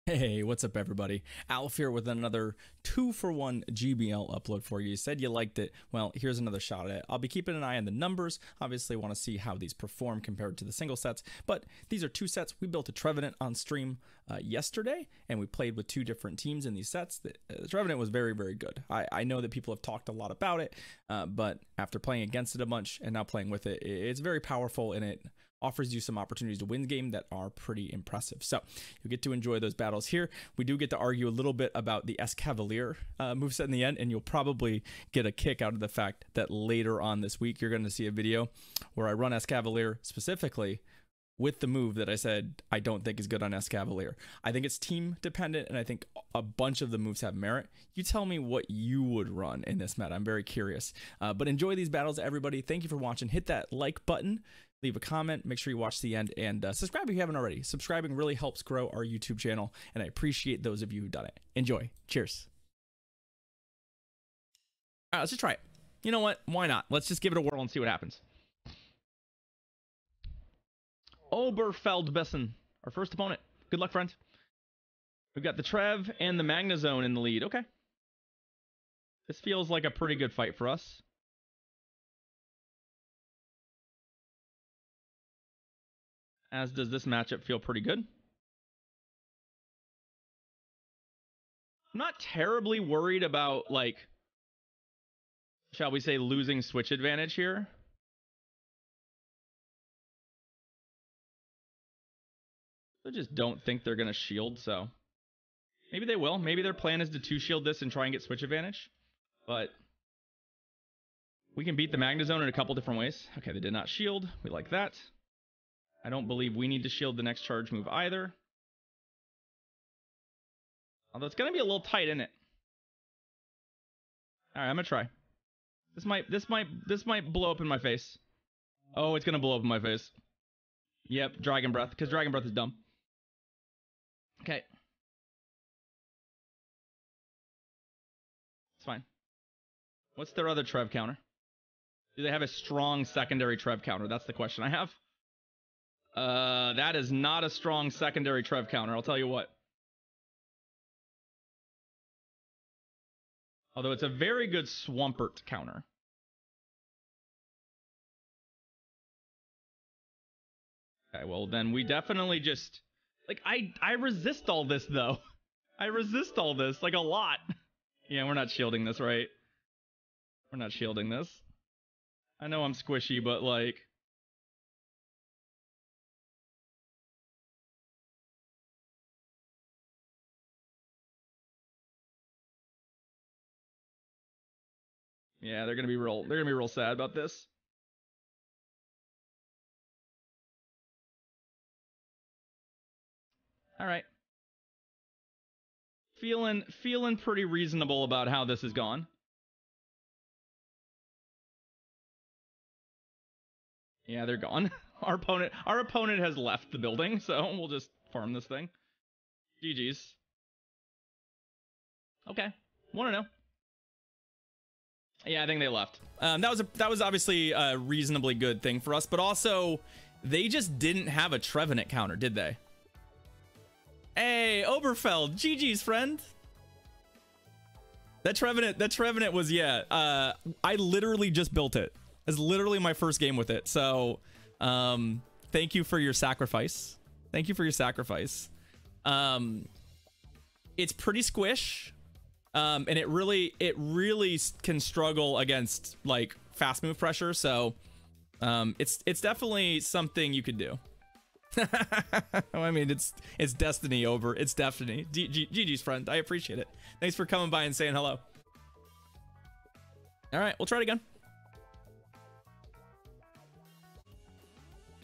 Hey, what's up everybody? Alf here with another 2-for-1 GBL upload for you. You said you liked it. Well, here's another shot at it. I'll be keeping an eye on the numbers. Obviously want to see how these perform compared to the single sets, but these are two sets. We built a Trevenant on stream yesterday, and we played with two different teams in these sets. The Trevenant was very, very good. I know that people have talked a lot about it, but after playing against it a bunch and now playing with it, it's very powerful, and it offers you some opportunities to win the game that are pretty impressive. So you'll get to enjoy those battles here. We do get to argue a little bit about the Escavalier moveset in the end, and you'll probably get a kick out of the fact that later on this week you're going to see a video where I run Escavalier specifically with the move that I said I don't think is good on Escavalier. I think it's team dependent, and I think a bunch of the moves have merit. You tell me what you would run in this meta. I'm very curious. But enjoy these battles, everybody. Thank you for watching. Hit that like button. Leave a comment, make sure you watch the end, and subscribe if you haven't already. Subscribing really helps grow our YouTube channel, and I appreciate those of you who've done it. Enjoy. Cheers. All right, let's just try it. You know what? Why not? Let's just give it a whirl and see what happens. Oberfeldbessen, our first opponent. Good luck, friends. We've got the Trev and the Magnezone in the lead. Okay. This feels like a pretty good fight for us. As does this matchup feel pretty good. I'm not terribly worried about, like, shall we say, losing switch advantage here. I just don't think they're going to shield, so maybe they will. Maybe their plan is to two-shield this and try and get switch advantage. But we can beat the Magnezone in a couple different ways. Okay, they did not shield. We like that. I don't believe we need to shield the next charge move either. Although it's going to be a little tight, isn't it? All right, I'm going to try. This might blow up in my face. Oh, it's going to blow up in my face. Yep, Dragon Breath, because Dragon Breath is dumb. Okay. It's fine. What's their other Trev counter? Do they have a strong secondary Trev counter? That's the question I have. That is not a strong secondary Trev counter, I'll tell you what. Although it's a very good Swampert counter. Okay, well then we definitely just... Like, I resist all this, though. I resist all this, like, a lot. Yeah, we're not shielding this, right? We're not shielding this. I know I'm squishy, but, like... Yeah, they're gonna be real sad about this. All right. Feeling pretty reasonable about how this has gone. Yeah, they're gone. Our opponent has left the building, so we'll just farm this thing. GG's. Okay. 1-0. Yeah, I think they left. That was obviously a reasonably good thing for us, but also they just didn't have a Trevenant counter, did they? Hey, Oberfeld, GG's, friend. That Trevenant was, yeah. I literally just built it. It's literally my first game with it. So, thank you for your sacrifice. Thank you for your sacrifice. It's pretty squish. And it really can struggle against like fast move pressure. So, it's definitely something you could do. I mean, it's destiny over. It's destiny. GG's, friend. I appreciate it. Thanks for coming by and saying hello. All right, we'll try it again.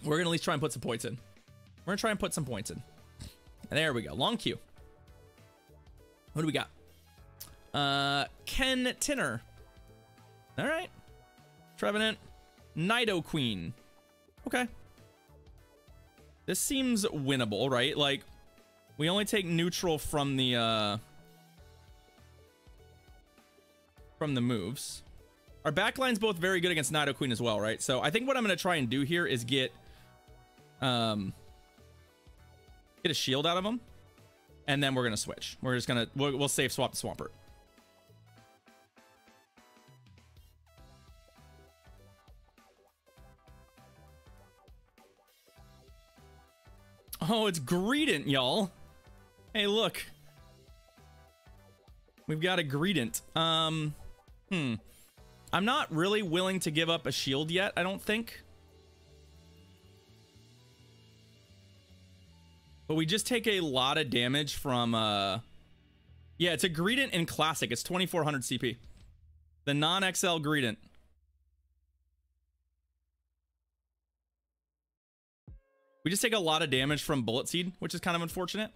We're gonna at least try and put some points in. We're gonna try and put some points in. And there we go. Long queue. What do we got? Ken Tinner. All right. Trevenant Nidoqueen. Okay. This seems winnable, right? Like, we only take neutral from the moves. Our backline's both very good against Nidoqueen as well, right? So I think what I'm going to try and do here is get a shield out of him. And then we're gonna switch. We're just gonna we'll save swap the Swampert. Oh, it's Greedent, y'all. Hey, look. We've got a Greedent. I'm not really willing to give up a shield yet, I don't think. But we just take a lot of damage from, yeah, it's a Greedent in Classic. It's 2400 CP. The non-XL Greedent. We just take a lot of damage from Bullet Seed, which is kind of unfortunate.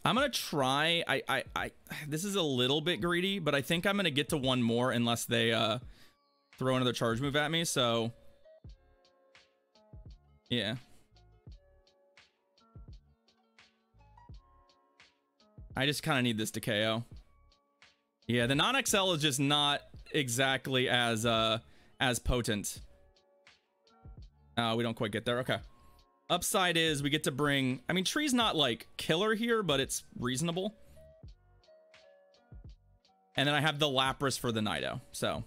I'm gonna try. This is a little bit greedy, but I think I'm gonna get to one more unless they throw another charge move at me. So yeah. I just kind of need this to KO. Yeah, the non-XL is just not exactly as potent. We don't quite get there. Okay. Upside is we get to bring, I mean, Tree's not like killer here, but it's reasonable. And then I have the Lapras for the Nido. So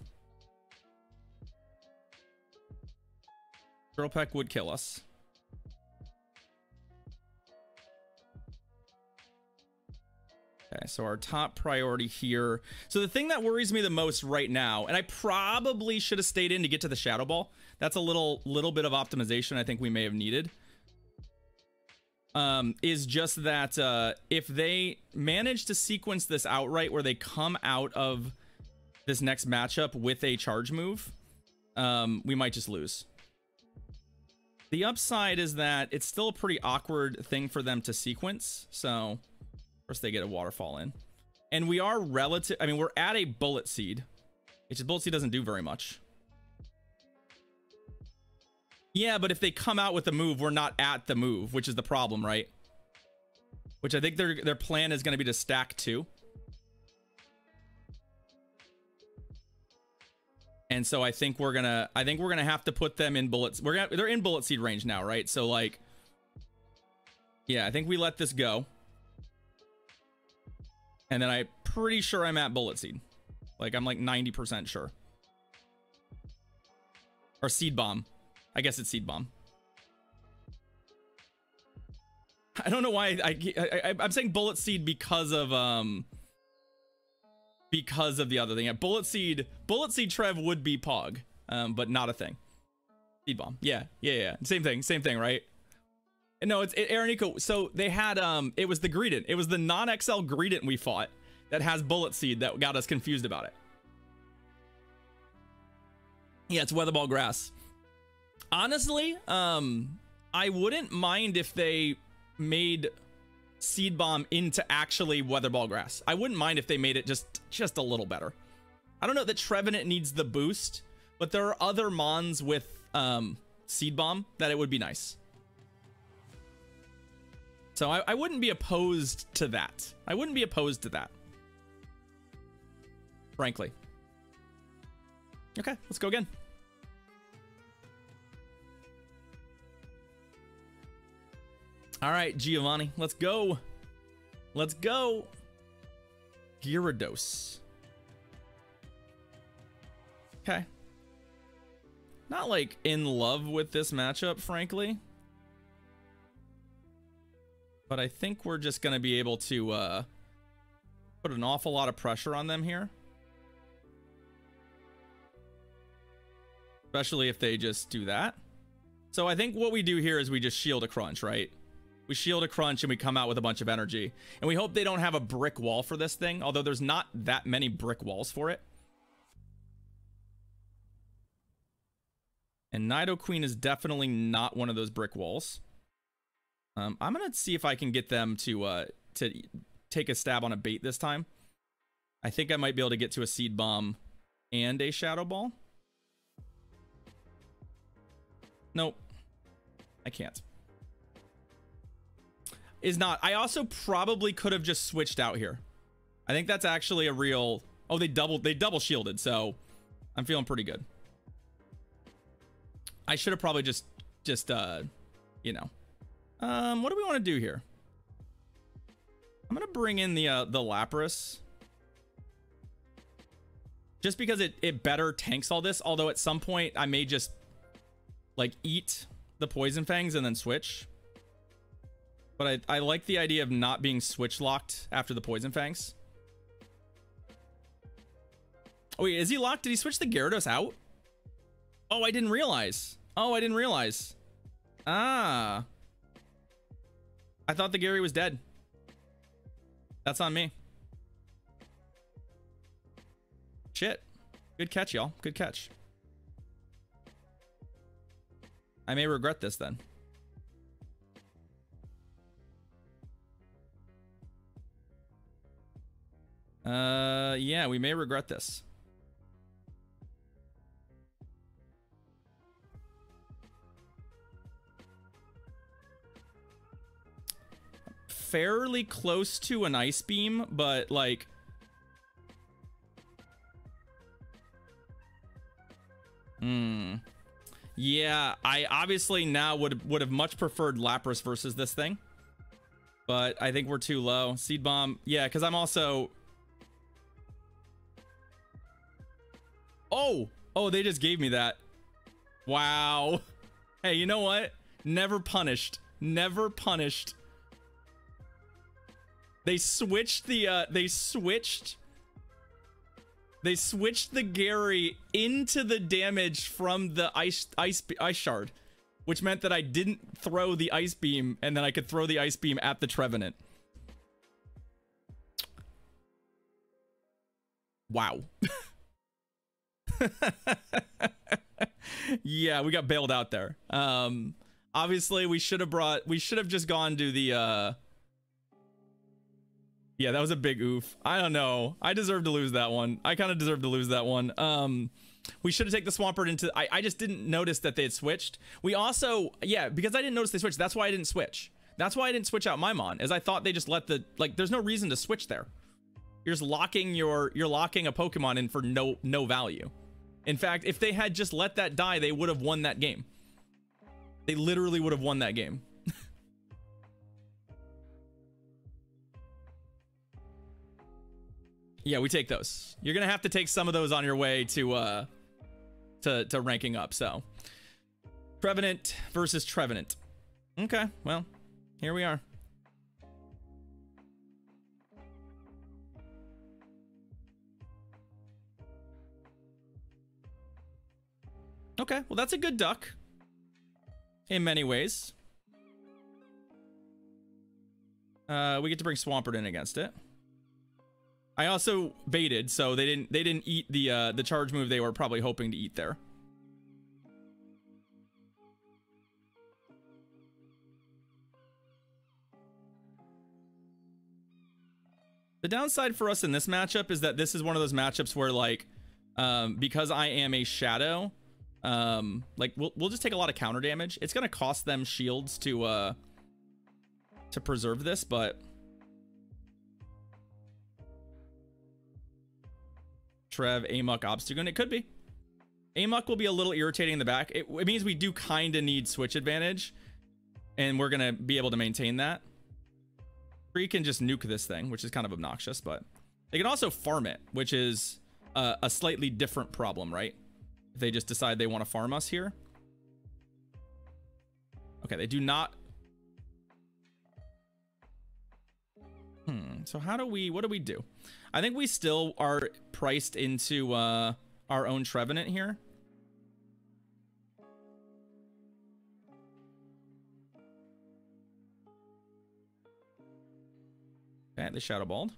Drill Peck would kill us. Okay, so our top priority here. So the thing that worries me the most right now, and I probably should have stayed in to get to the Shadow Ball. That's a little bit of optimization I think we may have needed. Is just that if they manage to sequence this outright where they come out of this next matchup with a charge move, we might just lose. The upside is that it's still a pretty awkward thing for them to sequence. So first they get a Waterfall in. And we are relative, I mean, we're at a Bullet Seed. It's just Bullet Seed doesn't do very much. Yeah, but if they come out with the move, we're not at the move, which is the problem, right? Which I think their plan is going to be to stack 2. And so I think we're gonna have to put them in bullets. They're in Bullet Seed range now, right? So like, yeah, I think we let this go. And then I'm pretty sure I'm at Bullet Seed. Like, I'm like 90% sure. Or Seed Bomb. I guess it's Seed Bomb. I don't know why I'm saying Bullet Seed because of the other thing. Yeah, Bullet Seed Trev would be Pog, but not a thing. Seed Bomb. Yeah. Same thing, right? No, it's Aranico. So they had it was the Greedent. It was the non-XL Greedent we fought that has Bullet Seed that got us confused about it. Yeah, it's Weather Ball Grass. Honestly, I wouldn't mind if they made Seed Bomb into actually Weather Ball Grass. I wouldn't mind if they made it just a little better. I don't know that Trevenant needs the boost, but there are other Mons with Seed Bomb that it would be nice. So I wouldn't be opposed to that. Frankly. Okay, let's go again. All right, Giovanni, let's go. Gyarados. Okay. Not like in love with this matchup, frankly. But I think we're just going to be able to put an awful lot of pressure on them here. Especially if they just do that. So I think what we do here is we just shield a crunch, right? We shield a crunch and we come out with a bunch of energy. And we hope they don't have a brick wall for this thing, although there's not that many brick walls for it. And Nidoqueen is definitely not one of those brick walls. I'm going to see if I can get them to take a stab on a bait this time. I think I might be able to get to a Seed Bomb and a Shadow Ball. Nope. I can't. Is not. I also probably could have just switched out here. I think that's actually a real... Oh, they double shielded, so I'm feeling pretty good. I should have probably just you know. What do we want to do here? I'm gonna bring in the Lapras. Just because it better tanks all this, although at some point I may just like eat the Poison Fangs and then switch. But I like the idea of not being switch locked after the Poison Fangs. Oh wait, is he locked? Did he switch the Gyarados out? Oh, I didn't realize. Oh, I didn't realize. Ah. I thought the Gary was dead. That's on me. Shit. Good catch, y'all. Good catch. I may regret this then. Yeah, we may regret this. Fairly close to an Ice Beam, but like yeah, I obviously now would have much preferred Lapras versus this thing, but I think we're too low. Seed Bomb, yeah, because I'm also oh they just gave me that. Wow. Hey, you know what? Never punished. Never punished. They switched the they switched the Gary into the damage from the ice shard, which meant that I didn't throw the Ice Beam, and then I could throw the Ice Beam at the Trevenant. Wow. Yeah, we got bailed out there. Obviously we should have just gone to the yeah, that was a big oof. I don't know. I deserve to lose that one. I kind of deserve to lose that one. We should have taken the Swampert into... I just didn't notice that they had switched. We also... Yeah, because I didn't notice they switched. That's why I didn't switch. That's why I didn't switch out my Mon, is I thought they just let the... Like, there's no reason to switch there. You're just locking your... You're locking a Pokemon in for no value. In fact, if they had just let that die, they would have won that game. They literally would have won that game. Yeah, we take those. You're gonna have to take some of those on your way to ranking up. So, Trevenant versus Trevenant. Okay, well, here we are. Okay, well, that's a good duck in many ways. We get to bring Swampert in against it. I also baited, so they didn't eat the charge move they were probably hoping to eat there. The downside for us in this matchup is that this is one of those matchups where, like, because I am a shadow, like we'll just take a lot of counter damage. It's gonna cost them shields to preserve this, but Trev, Amok, Obstagoon. It could be. Amok will be a little irritating in the back. It means we do kind of need switch advantage, and we're going to be able to maintain that. Tree can just nuke this thing, which is kind of obnoxious, but they can also farm it, which is a slightly different problem, right? If they just decide they want to farm us here. Okay, they do not. So what do we do? I think we still are priced into our own Trevenant here. Okay, the Shadow Balled.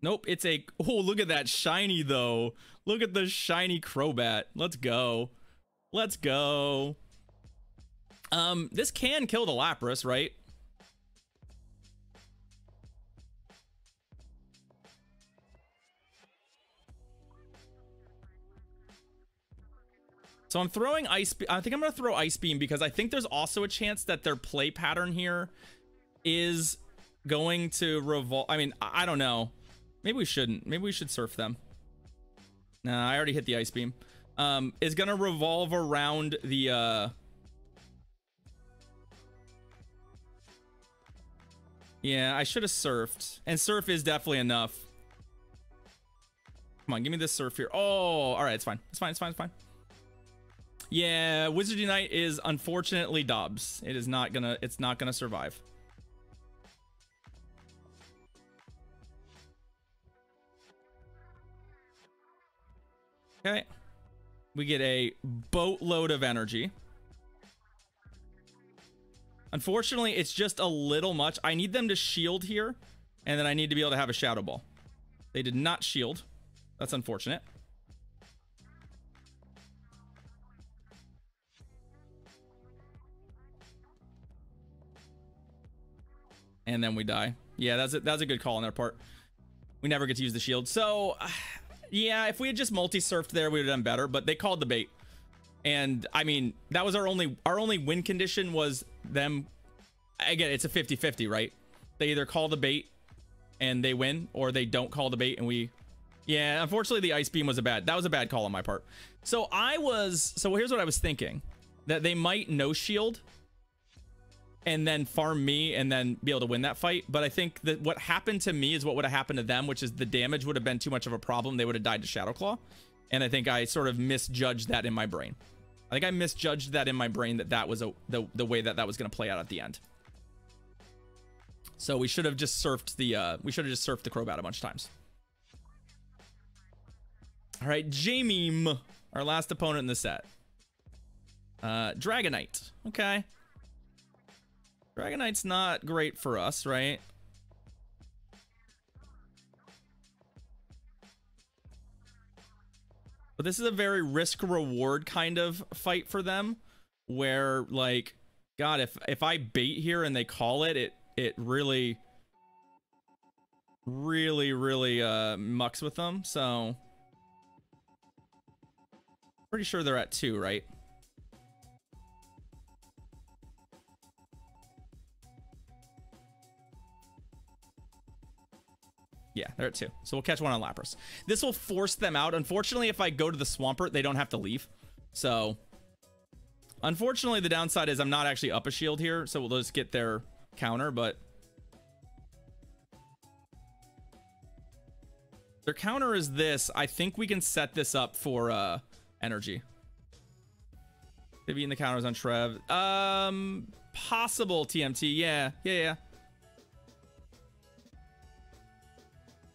Nope, it's a... Oh, look at that shiny, though. Look at the shiny Crobat. Let's go. Let's go. This can kill the Lapras, right? So I'm throwing Ice Beam. I think I'm going to throw Ice Beam because I think there's also a chance that their play pattern here is going to revolve. I mean, I don't know. Maybe we shouldn't. Maybe we should surf them. Nah, I already hit the Ice Beam. Is gonna revolve around the yeah, I should have surfed. And surf is definitely enough. Come on, give me this surf here. Oh, all right, it's fine. It's fine, it's fine, it's fine. Yeah, Wizard Unite is unfortunately Dobbs. It's not gonna survive. Okay. We get a boatload of energy. Unfortunately, it's just a little much. I need them to shield here, and then I need to be able to have a Shadow Ball. They did not shield. That's unfortunate. And then we die. Yeah, that's a good call on their part. We never get to use the shield. So, yeah, if we had just multi-surfed there, we would have done better. But they called the bait. And, I mean, that was our only win condition was them. Again, it's a 50-50, right? They either call the bait and they win, or they don't call the bait and we... Yeah, unfortunately, the Ice Beam was a bad call on my part. So here's what I was thinking. That they might no shield and then farm me and then be able to win that fight. But I think that what happened to me is what would have happened to them, which is the damage would have been too much of a problem. They would have died to Shadow Claw. And I think I sort of misjudged that in my brain. I think I misjudged that in my brain that was the way that was going to play out at the end. So we should have just surfed the Crobat a bunch of times. All right, Jamie, our last opponent in the set. Dragonite. Okay. Dragonite's not great for us, right? But this is a very risk-reward kind of fight for them, where, like, God, if I bait here and they call it really mucks with them. So pretty sure they're at 2, right? Yeah, they're at 2. So we'll catch one on Lapras. This will force them out. Unfortunately, if I go to the Swampert, they don't have to leave. So, unfortunately, the downside is I'm not actually up a shield here. So we'll just get their counter, but... Their counter is this. I think we can set this up for energy. Maybe in the counters on Trev. Possible TMT. Yeah.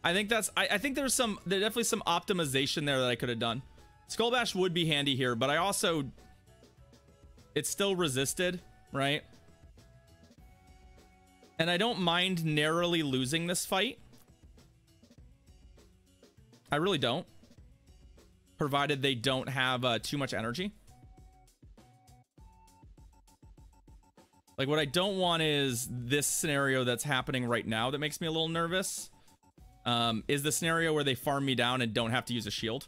I think that's I think there's definitely some optimization there that I could have done. Skull Bash would be handy here, but I also it's still resisted, right? And I don't mind narrowly losing this fight. I really don't. Provided they don't have too much energy. Like, what I don't want is this scenario that's happening right now that makes me a little nervous. Is the scenario where they farm me down and don't have to use a shield.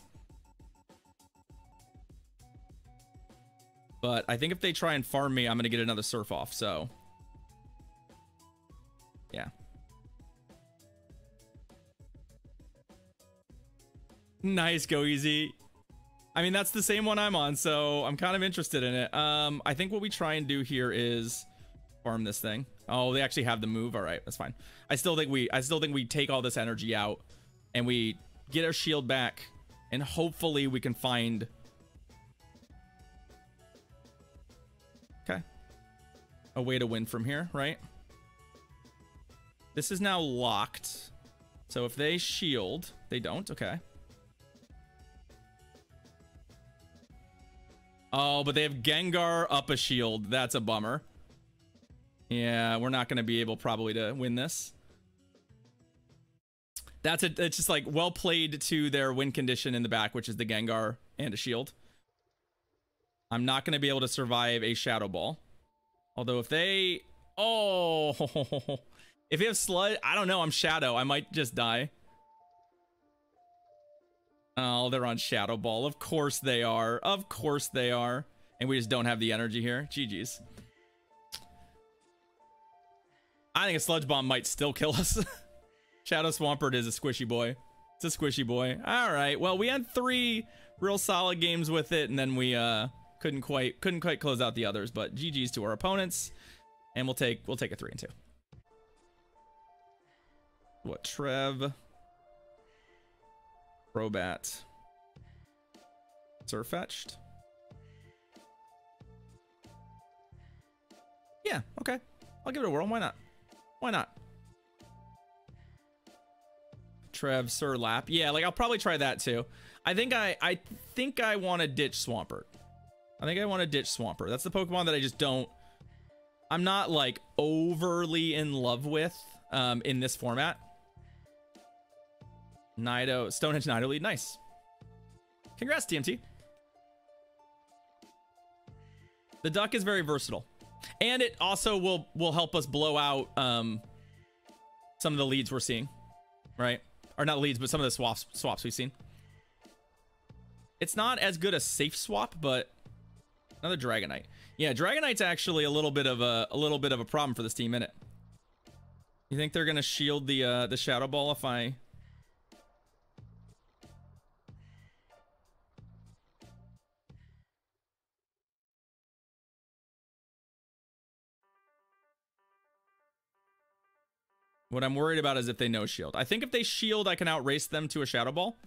But I think if they try and farm me, I'm going to get another surf off, so... Yeah. Nice, go easy. I mean, that's the same one I'm on, so I'm kind of interested in it. I think what we try and do here is farm this thing. Oh, they actually have the move. All right, that's fine. I still think we take all this energy out and we get our shield back, and hopefully we can find... Okay. A way to win from here, right? This is now locked. So if they shield, they don't. Okay. Oh, but they have Gengar up a shield. That's a bummer. Yeah, we're not going to be able probably to win this. It's just like well played to their win condition in the back, which is the Gengar and a shield. I'm not going to be able to survive a Shadow Ball. Although if they... Oh! If they have Sludge, I don't know. I'm Shadow. I might just die. Oh, they're on Shadow Ball. Of course they are. Of course they are. And we just don't have the energy here. GG's. I think a Sludge Bomb might still kill us. Shadow Swampert is a squishy boy. It's a squishy boy. All right. Well, we had 3 real solid games with it, and then we couldn't quite close out the others. But GG's to our opponents, and we'll take a 3 and 2. What Trev? Crobat. Surfetched. Yeah, okay. I'll give it a whirl. Why not? Why not? Trev, Surlap. Yeah, like I'll probably try that too. I think I want to ditch Swampert. I think I want to ditch Swampert. That's the Pokemon that I just don't. I'm not like overly in love with in this format. Stonehenge Nido lead. Nice. Congrats, TMT. The duck is very versatile. And it also will help us blow out some of the leads we're seeing. Right? Or not leads, but some of the swaps we've seen. It's not as good a safe swap, but another Dragonite. Yeah, Dragonite's actually a little bit of a problem for this team, isn't it? You think they're gonna shield the Shadow Ball if I? What I'm worried about is if they no shield. I think if they shield, I can outrace them to a Shadow Ball,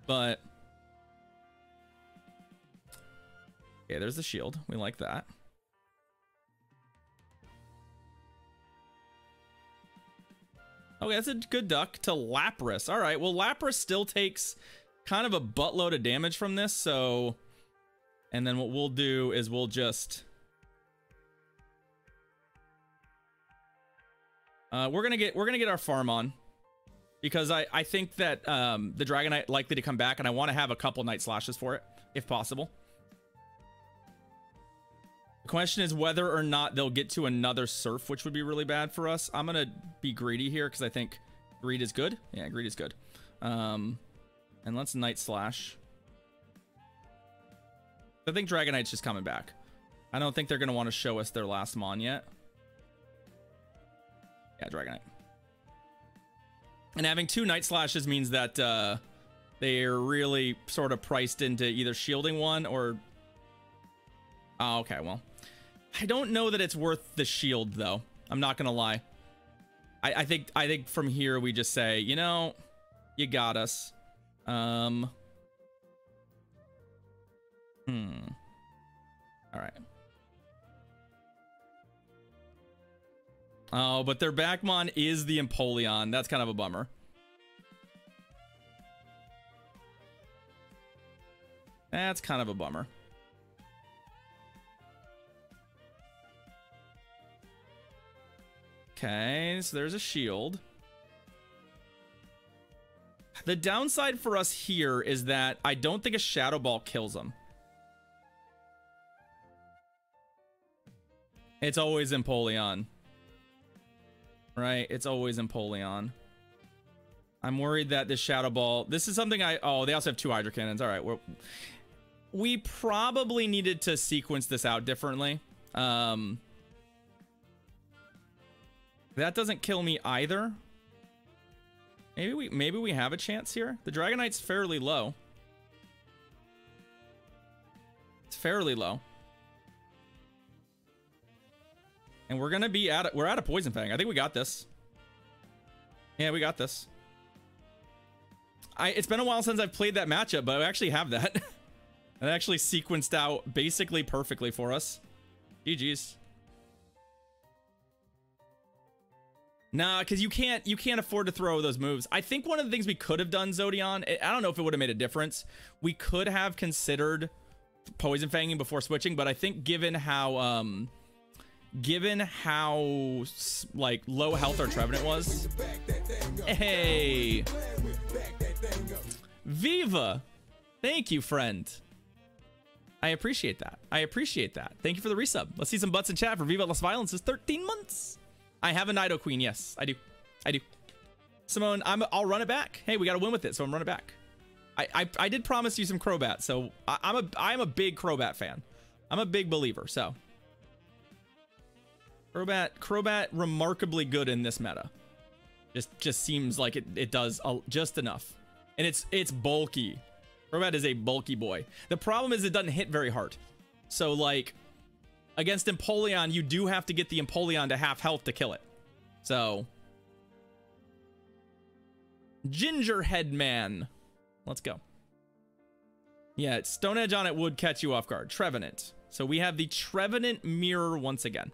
but okay, there's the shield. We like that. Okay, that's a good duck to Lapras. All right, well, Lapras still takes kind of a buttload of damage from this, so... And then what we'll do is we'll just... we're gonna get our farm on. Because I think that the Dragonite likely to come back, and I want to have a couple Night Slashes for it, if possible. The question is whether or not they'll get to another Surf, which would be really bad for us. I'm gonna be greedy here because I think greed is good. Yeah, greed is good. And let's Night Slash. I think Dragonite's just coming back. I don't think they're gonna want to show us their last Mon yet. Yeah, Dragonite. And having 2 Night Slashes means that they're really sort of priced into either shielding one or... Oh, okay, well. I don't know that it's worth the shield, though. I'm not gonna lie. I think from here we just say, you know, you got us. All right. Oh, but their Backmon is the Empoleon. That's kind of a bummer. That's kind of a bummer. Okay, so there's a shield. The downside for us here is that I don't think a Shadow Ball kills them. It's always Empoleon. Right? It's always Empoleon. I'm worried that this Shadow Ball... This is something I... Oh, they also have 2 Hydro Cannons. All right. We probably needed to sequence this out differently. That doesn't kill me either. Maybe we have a chance here. The Dragonite's fairly low. It's fairly low. And we're gonna be we're out of Poison Fang. I think we got this. Yeah, we got this. It's been a while since I've played that matchup, but I actually have that. It actually sequenced out basically perfectly for us. GG's. Nah, because you can't afford to throw those moves. I think one of the things we could have done, Zodion, I don't know if it would have made a difference. We could have considered Poison Fanging before switching, but I think given how like low health our Trevenant was. Hey, Viva, thank you, friend. I appreciate that. I appreciate that. Thank you for the resub. Let's see some butts in chat for Viva Las Violence's 13 months. I have a Nidoqueen. Yes, I do. I do. Simone, I'll run it back. Hey, we got to win with it, so I'm running it back. I did promise you some Crobat, so I'm a big Crobat fan. I'm a big believer, so. Crobat remarkably good in this meta. Just seems like it does just enough. And it's bulky. Crobat is a bulky boy. The problem is it doesn't hit very hard. So, like, against Empoleon, you do have to get the Empoleon to half health to kill it. So, Gingerhead Man. Let's go. Yeah, Stone Edge on it would catch you off guard. Trevenant. So we have the Trevenant mirror once again.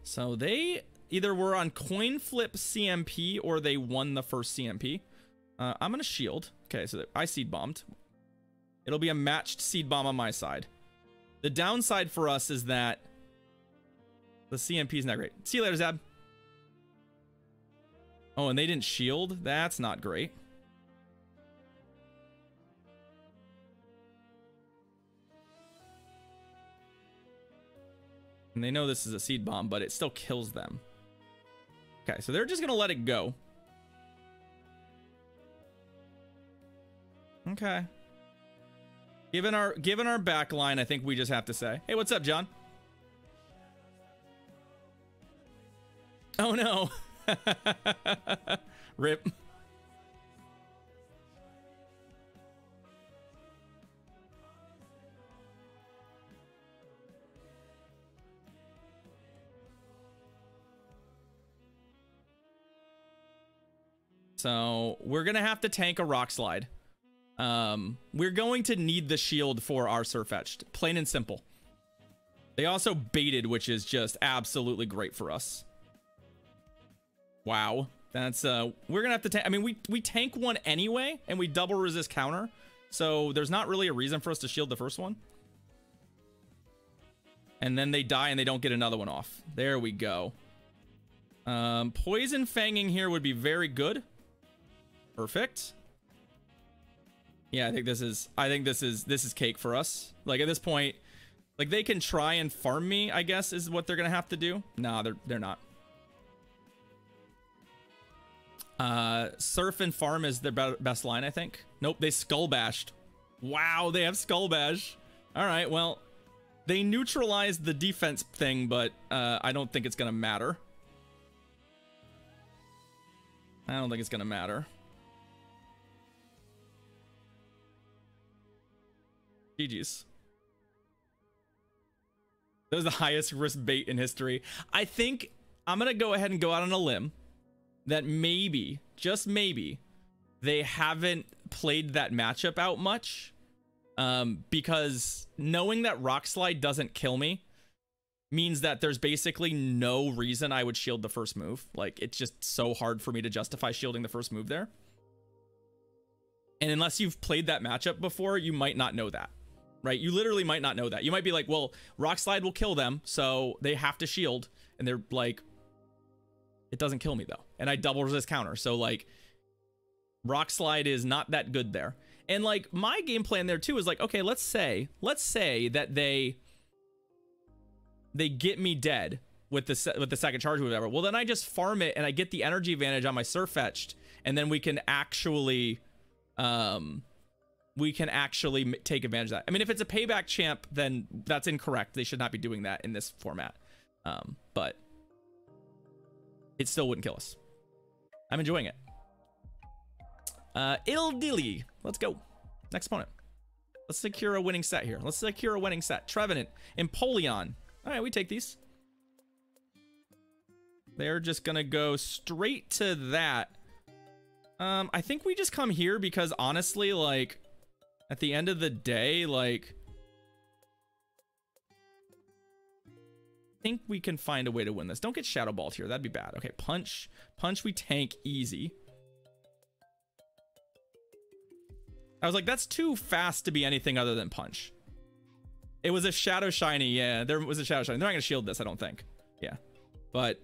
So they either were on coin flip CMP or they won the first CMP. I'm going to shield. Okay, so I seed bombed. It'll be a matched seed bomb on my side. The downside for us is that the CMP is not great. See you later, Zab. Oh, and they didn't shield? That's not great. And they know this is a seed bomb, but it still kills them. Okay, so they're just gonna let it go. Okay. Given our back line, I think we just have to say, hey, what's up, John? Oh no. Rip. So we're gonna have to tank a rock slide. We're going to need the shield for our Sirfetch'd, plain and simple. They also baited, which is just absolutely great for us. Wow, that's we're gonna have to tank. I mean, we tank one anyway, and we double resist counter, so there's not really a reason for us to shield the first one. And then they die, and they don't get another one off. There we go. Poison Fanging here would be very good. Perfect. Yeah, I think this is cake for us. Like at this point, like they can try and farm me, I guess is what they're gonna have to do. Nah, they're not. Surf and farm is their best line, I think. Nope, they Skull Bashed. Wow, they have Skull Bash. All right, well, they neutralized the defense thing, but I don't think it's gonna matter. I don't think it's gonna matter. GG's. That was the highest risk bait in history. I think I'm gonna go ahead and go out on a limb that maybe, just maybe, they haven't played that matchup out much. Because knowing that Rock Slide doesn't kill me means that there's basically no reason I would shield the first move. Like, it's just so hard for me to justify shielding the first move there. And unless you've played that matchup before, you might not know that. Right? You literally might not know that. You might be like, well, Rock Slide will kill them, so they have to shield. And they're like, it doesn't kill me though. And I double resist counter. So like, Rock Slide is not that good there. And like, my game plan there too is like, okay, let's say that they get me dead with the second charge or whatever. Well, then I just farm it and I get the energy advantage on my Sirfetch'd, and then we can actually take advantage of that. I mean, if it's a payback champ, then that's incorrect. They should not be doing that in this format. But it still wouldn't kill us. I'm enjoying it. Ildili. Let's go. Next opponent. Let's secure a winning set here. Let's secure a winning set. Trevenant, Empoleon. All right, we take these. They're just gonna go straight to that. I think we just come here because honestly, like, at the end of the day, like, I think we can find a way to win this. Don't get Shadow Balled here. That'd be bad. Okay, punch. Punch, we tank easy. I was like, that's too fast to be anything other than punch. It was a Shadow Shiny. Yeah, there was a Shadow Shiny. They're not going to shield this, I don't think. Yeah. But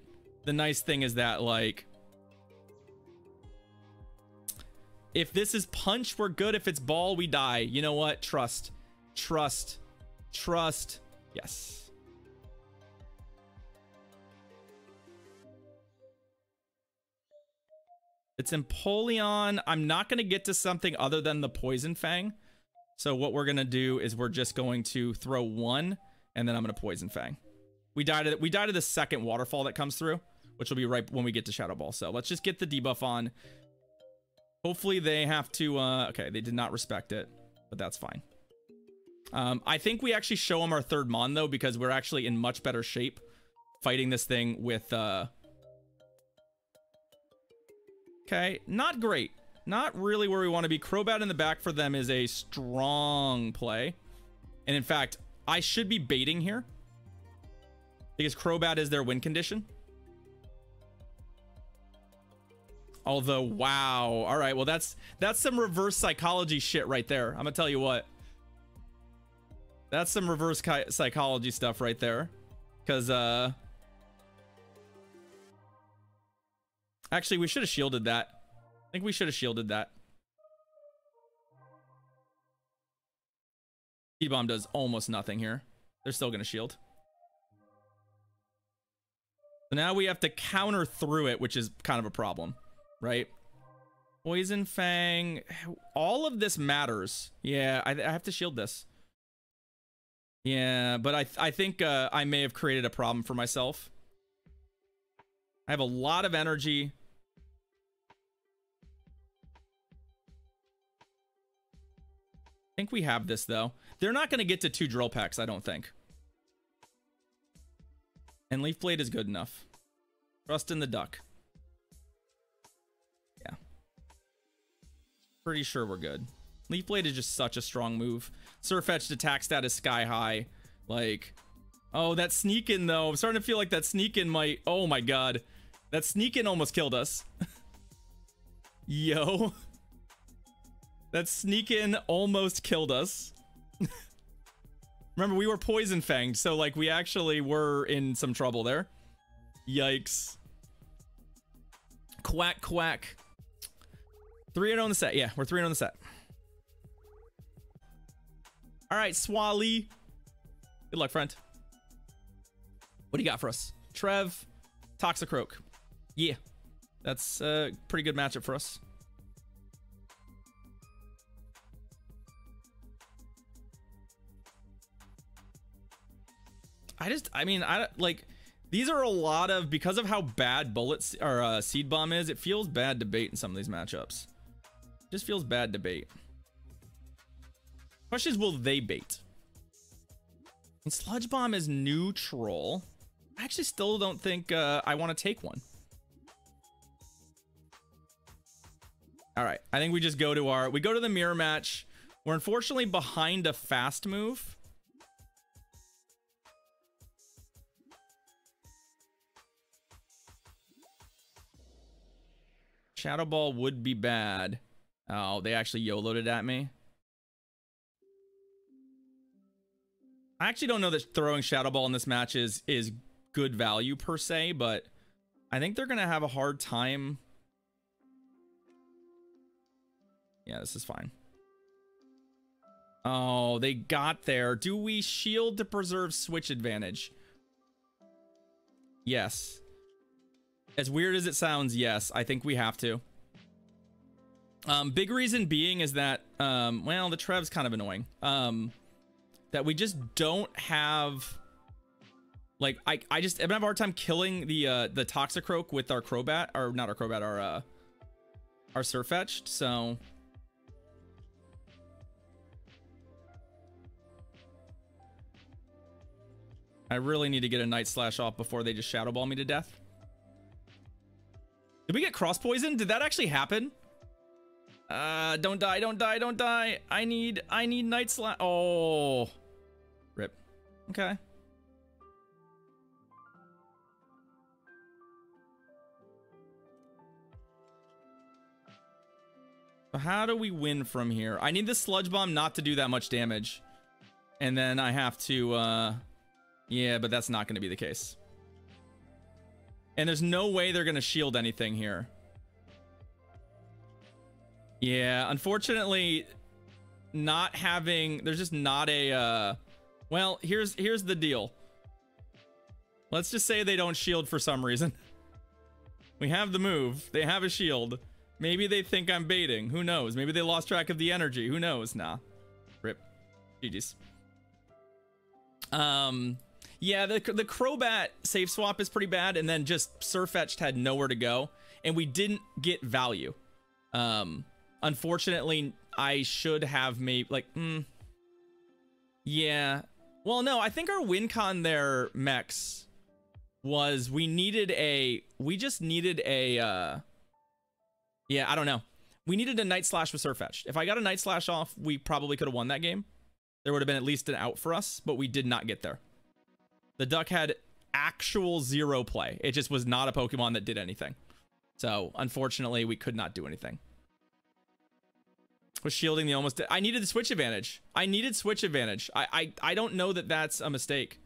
the nice thing is that, like, if this is punch, we're good. If it's ball, we die. You know what? Trust. Trust. Trust. Yes. It's Empoleon. I'm not going to get to something other than the Poison Fang. So what we're going to do is we're just going to throw one, and then I'm going to Poison Fang. We died to the second waterfall that comes through, which will be right when we get to Shadow Ball. So let's just get the debuff on. Hopefully they have to, okay, they did not respect it, but that's fine. I think we actually show them our third Mon though, because we're actually in much better shape fighting this thing with, okay, not great. Not really where we want to be. Crobat in the back for them is a strong play. And in fact, I should be baiting here because Crobat is their win condition. Although, wow. All right, well, that's some reverse psychology shit right there. I'm gonna tell you what. That's some reverse psychology stuff right there. Because, actually, we should have shielded that. I think we should have shielded that. T-Bomb does almost nothing here. They're still gonna shield. So now we have to counter through it, which is kind of a problem, right? Poison Fang. All of this matters. Yeah, I have to shield this. Yeah, but I think I may have created a problem for myself. I have a lot of energy. I think we have this, though. They're not going to get to 2 drill packs, I don't think. And Leaf Blade is good enough. Trust in the duck. Yeah. Pretty sure we're good. Leaf Blade is just such a strong move. Surfetch'd attack stat is sky high. Like, oh, that sneak in, though. I'm starting to feel like that sneak in might... Oh, my God. That sneak in almost killed us. Yo. That sneak in almost killed us. Remember, we were poison fanged, so like we actually were in some trouble there. Yikes. Quack, quack. 3-0 on the set. Yeah, we're 3-0 on the set. All right, Swally. Good luck, friend. What do you got for us? Trev, Toxicroak. Yeah, that's a pretty good matchup for us. I mean, like, these are a lot of, because of how bad Bullets or Seed Bomb is, it feels bad to bait in some of these matchups. It just feels bad to bait. Question is, will they bait? And Sludge Bomb is neutral. I actually still don't think I want to take one. All right, I think we just go to we go to the mirror match. We're unfortunately behind a fast move. Shadow Ball would be bad. Oh, they actually YOLO'd it at me. I actually don't know that throwing Shadow Ball in this match is good value per se, but I think they're gonna have a hard time. Yeah, this is fine. Oh, they got there. Do we shield to preserve switch advantage? Yes. As weird as it sounds, yes, I think we have to. Big reason being is that, well, the Trev's kind of annoying. That we just don't have, like, I have a hard time killing the Toxicroak with our Crobat, or not our Crobat, our Surfetch'd, so. I really need to get a Night Slash off before they just Shadow Ball me to death. Did we get cross poison? Did that actually happen? Don't die, don't die, don't die. I need Night Slash. Oh. Rip. Okay. So how do we win from here? I need the Sludge Bomb not to do that much damage. And then I have to, yeah, but that's not going to be the case. And there's no way they're going to shield anything here. Yeah, unfortunately, not having... There's just not a... well, here's the deal. Let's just say they don't shield for some reason. We have the move. They have a shield. Maybe they think I'm baiting. Who knows? Maybe they lost track of the energy. Who knows? Nah. Rip. GG's. Yeah, the Crobat safe swap is pretty bad, and then just Sirfetch'd had nowhere to go, and we didn't get value. Unfortunately, I should have made like, yeah. Well, no, I think our win con there, Mex, was we just needed a, yeah, I don't know. We needed a Night Slash with Sirfetch'd. If I got a Night Slash off, we probably could have won that game. There would have been at least an out for us, but we did not get there. The duck had actual zero play. It just was not a Pokemon that did anything. So, unfortunately, we could not do anything. Was shielding the almost... I needed the switch advantage. I needed switch advantage. I don't know that that's a mistake.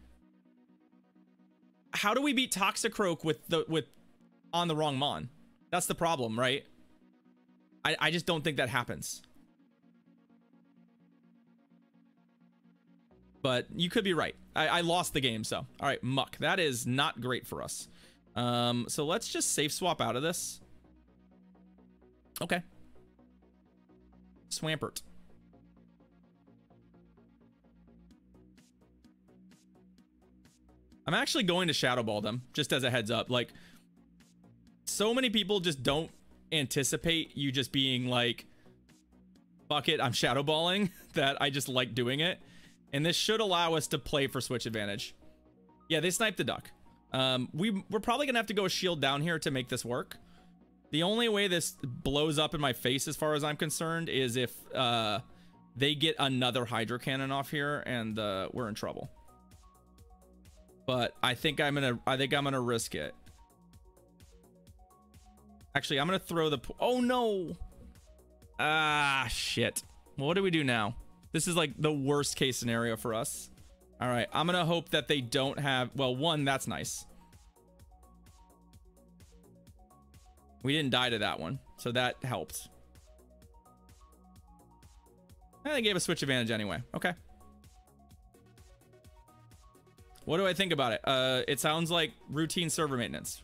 How do we beat Toxicroak with on the wrong Mon? That's the problem, right? I just don't think that happens. But you could be right. I lost the game, so. All right, Muck. That is not great for us. So let's just safe swap out of this. Okay. Swampert. I'm actually going to Shadow Ball them, just as a heads up. Like, so many people just don't anticipate you just being like, fuck it, I'm Shadow Balling, that I just like doing it. And this should allow us to play for switch advantage. Yeah, they sniped the duck. We're probably gonna have to go a shield down here to make this work. The only way this blows up in my face, as far as I'm concerned, is if they get another Hydro Cannon off here, and we're in trouble. But I think I'm gonna risk it. Actually, I'm gonna throw the. Oh no! Ah, shit. Well, what do we do now? This is like the worst case scenario for us. All right, I'm gonna hope that they don't have, well, one, that's nice. We didn't die to that one, so that helped. And they gave us switch advantage anyway. Okay. What do I think about it? It sounds like routine server maintenance.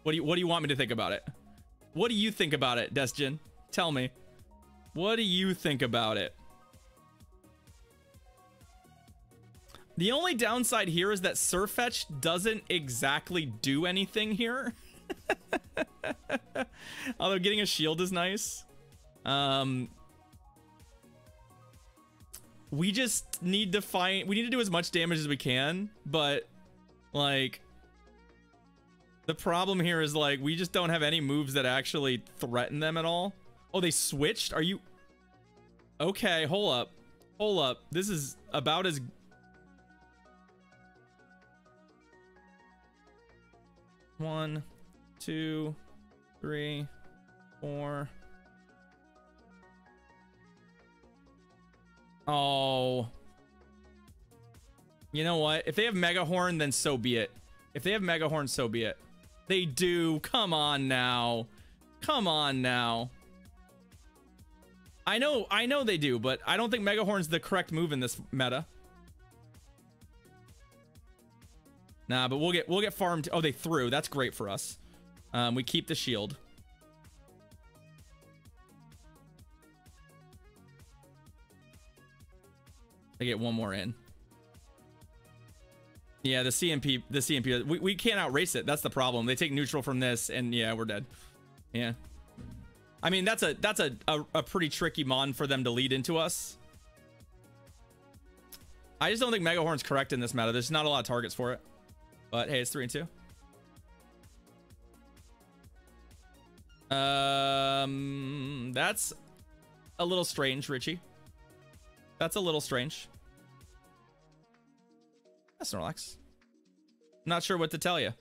What do you want me to think about it? What do you think about it, Desjin? Tell me. What do you think about it? The only downside here is that Sirfetch'd doesn't exactly do anything here. Although getting a shield is nice. We just need to we need to do as much damage as we can, but like the problem here is like we just don't have any moves that actually threaten them at all. Oh, they switched? Are you okay? Hold up. Hold up. This is about as 1, 2, 3, 4. Oh. You know what? If they have Mega Horn, then so be it. If they have Mega Horn, so be it. They do. Come on now. Come on now. I know they do, but I don't think Mega Horn's the correct move in this meta. Nah, but we'll get farmed. Oh, they threw. That's great for us. We keep the shield. They get one more in. Yeah, the CMP, we can't outrace it. That's the problem. They take neutral from this, and yeah, we're dead. Yeah. I mean, that's a pretty tricky mon for them to lead into us. I just don't think Mega Horn's correct in this meta. There's not a lot of targets for it. But hey, it's 3 and 2. That's a little strange, Richie. That's a little strange. That's Snorlax. Not sure what to tell you.